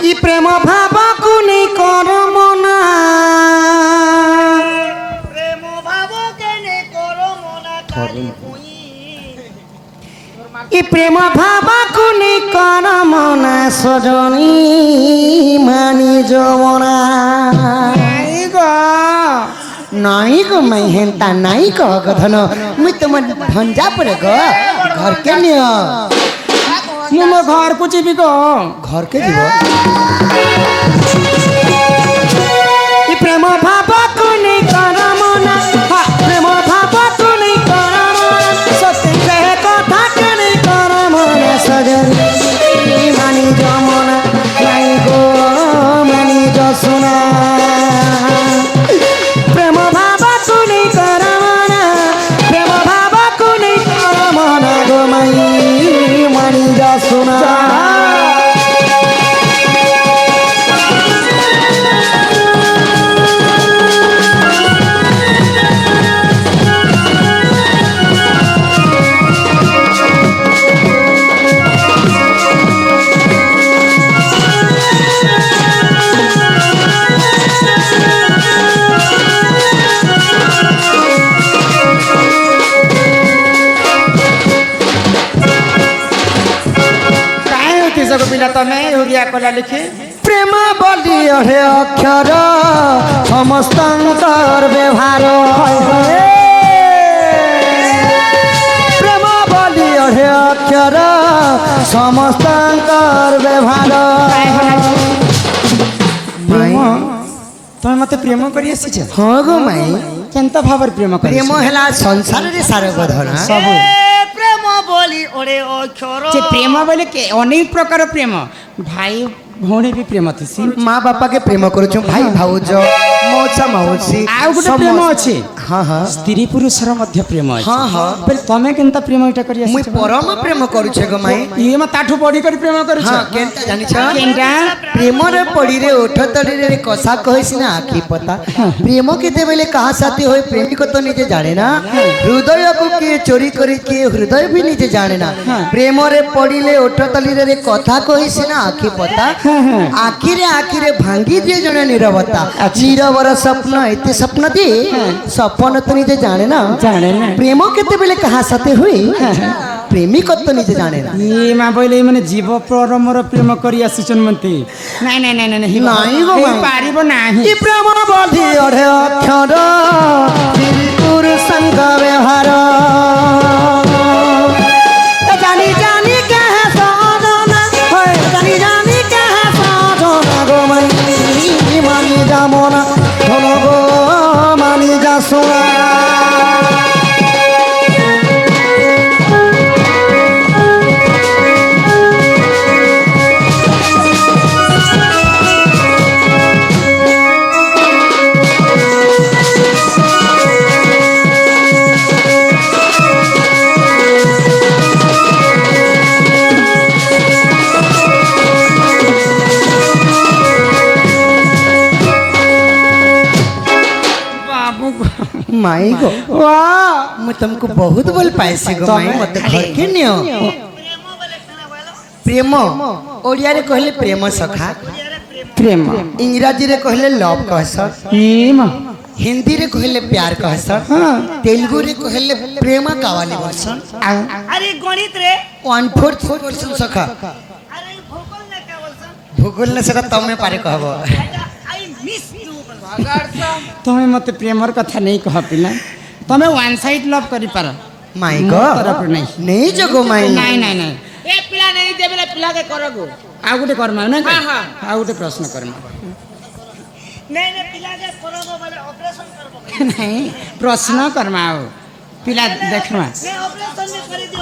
ই প্রেম ভাবকু নেই করম না প্রেম ভাবকে নে করম না খালি হুই ই প্রেম ভাবকু নেই করম না সজনী মানি যমনা নাই গো মাই হেন্তা নাই কহ গধন মুই তোমার ভঞ্জা পড়ে গো ঘর কে নিও ମୁଁ ମୋ ଘରକୁ ଯିବି ଗ ঘর কে দিব ই প্রেম ভাবকু নেই করম না প্রেম ভাবকু নেই করম না সত্যি কে কথা কে নেই করম না সজনী মানি যমনা নাই গো মানি যসনা প্রেম ভাবকু নেই করম না প্রেম ভাবকু নেই করম না গো মাই মানি যসনা କାହିଁ ହଉଛି ସବୁ ପିଲା ତମେ ଓଡ଼ିଆ କଲା ଲେଖି প্রেম বলি অহে অক্ষর সমস্তঙ্কর ব্যবহার প্রেম বলি অহে অক্ষর সমস্তঙ্কর ব্যবহার ପ୍ରେମ ତମେ ମତେ ପ୍ରେମ କରି ଆସିଛ ହଁ গো ମାଇ କେନ୍ତା ଭାବରେ ପ୍ରେମ କରି ପ୍ରେମ ହେଲା ସଂସାରରେ ସାରବଧନା ସବୁ প্রেম বলি ওরে অক্ষর ଯେ ପ୍ରେମ ବୋଲେ ଅନେକ ପ୍ରକାର ପ୍ରେମ ଭାଇ ଭଉଣୀ ବି ପ୍ରେମ ଥିସି ମା ବାପାକେ ପ୍ରେମ କରୁଛୁ ଭାଇ ଭାଉଜ ମଉସା ମାଉସୀ ଆଉ ଗୋଟେ ପ୍ରେମ ଅଛି ହଁ ହଁ ସ୍ତ୍ରୀ ପୁରୁଷର ମଧ୍ୟ ପ୍ରେମ ଅଛି ହଁ ହଁ ବୋଲେ ତମେ କେନ୍ତା ପ୍ରେମ ଏଇଟା କରି ମୁଇଁ ଆସିଛ ପରମ ପ୍ରେମ କରୁଛେ ଗো ମାଇ ଇଏ ମା ତାଠୁ ବଢି କରି ପ୍ରେମ କରିଛ ହଁ କେନ୍ତା ଜାଣିଛ କେନ୍ତା ପ୍ରେମରେ ପଡ଼ିରେ ଓଠ ତଳିରେ କଷା କହିସି ନା ଆଖି ପତା ପ୍ରେମ କେତେବେଳେ କାହା ସାଥୀ ହୋଇ ପ୍ରେମିକ ତ ନିଜେ ଜାଣେ ନା ହୃଦୟକୁ କିଏ ଚୋରି କରି କିଏ ହୃଦୟ ବି ନିଜେ ଜାଣେ ନା ପ୍ରେମରେ ପଡ଼ିଲେ ଓଠ ତଳିରେ କଥା କହିସି ନା ଆଖି ପତା ଆଖିରେ ଆଖିରେ ଭାଙ୍ଗି ଦିଏ ଜଣେ ନିରବତା ନିରବର ସ୍ୱପ୍ନ ଏତେ ସ୍ୱପ୍ନ ଦିଏ ସପନ ତ ନିଜେ ଜାଣେ ନା ଜାଣେ ନା ପ୍ରେମ କେତେବେଳେ କାହା ସାଥୀ ହୁଏ ପ୍ରେମିକ ତ ନିଜେ ଜାଣେ ନା ଇଏ ମା ବୋଇଲେ ମାନେ ଜୀବ ପରମର ପ୍ରେମ କରି ଆସିଛନ୍ ମତେ ନାଇଁ ନାଇଁ ନାଇଁ ନାଇଁ ନାଇଁ ଗୋ ମାଇଁ। ପାରିବ ନାହିଁ ଇ ପ୍ରେମ ବଧି ଅଢେ ଅକ୍ଷର ପୁରୁଷଙ୍କ ବ୍ୟବହାର ଜାନି ଜାନି କାହା ସାଧନା ହୋଏ ଜାନି ଜାନି କାହା ସାଧନା ଗো ମାଇ ମାନି ଯାମନା ଧନ ଗো ମାନି ଯାସୁନା ବାବୁ ମାଇ ଗो वाह ମୁଁ ତମକୁ ବହୁତ ଭଲ ପାଇସି ଗো ମାଇ ମତେ ଘରକେ ନିଅ ପ୍ରେମ ଓଡ଼ିଆରେ କହିଲେ ପ୍ରେମ ସଖା प्रेम ଇଂରାଜୀରେ କହିଲେ ଲଭ୍ କହସ ई मां ହିନ୍ଦୀରେ କହିଲେ ପ୍ୟାର କହସ हाँ ତେଲୁଗୁରେ କହିଲେ ପ୍ରେମ କାୱାଲି ବର୍ଷନ আরে গণিত রে 1/4 ସଖା আরে ভূগোল না কে বলছ ଭୂଗୋଳ ନା ସେଟା ତମେ ପାରେ କହିବ আই মিস ইউ ତମେ ମତେ ପ୍ରେମର କଥା ନେଇ କହ ପିଲା ତମେ ୱାନ୍ ସାଇଡ୍ ଲଭ୍ କରିପାର ମାଇ ମୋ ଗो ତରଫରୁ ନାହିଁ ନେଇ ଜଗୋ ମାଇ ନାଇଁ ନାଇଁ ନାଇଁ এ পিলা নেই দেবেলে পিলাকে করগো ଆଉ ଗୋଟେ କର୍ମା ନା ହଁ, ହଁ। ଆଉ ଗୋଟେ ପ୍ରଶ୍ନ କର୍ମା নেই নে পিলাকে করগো বলে অপারেশন করবো ନାଇଁ ପ୍ରଶ୍ନ କର୍ମା ଆଉ ପିଲା ଦେଖମା নে অপারেশন নে করে দিও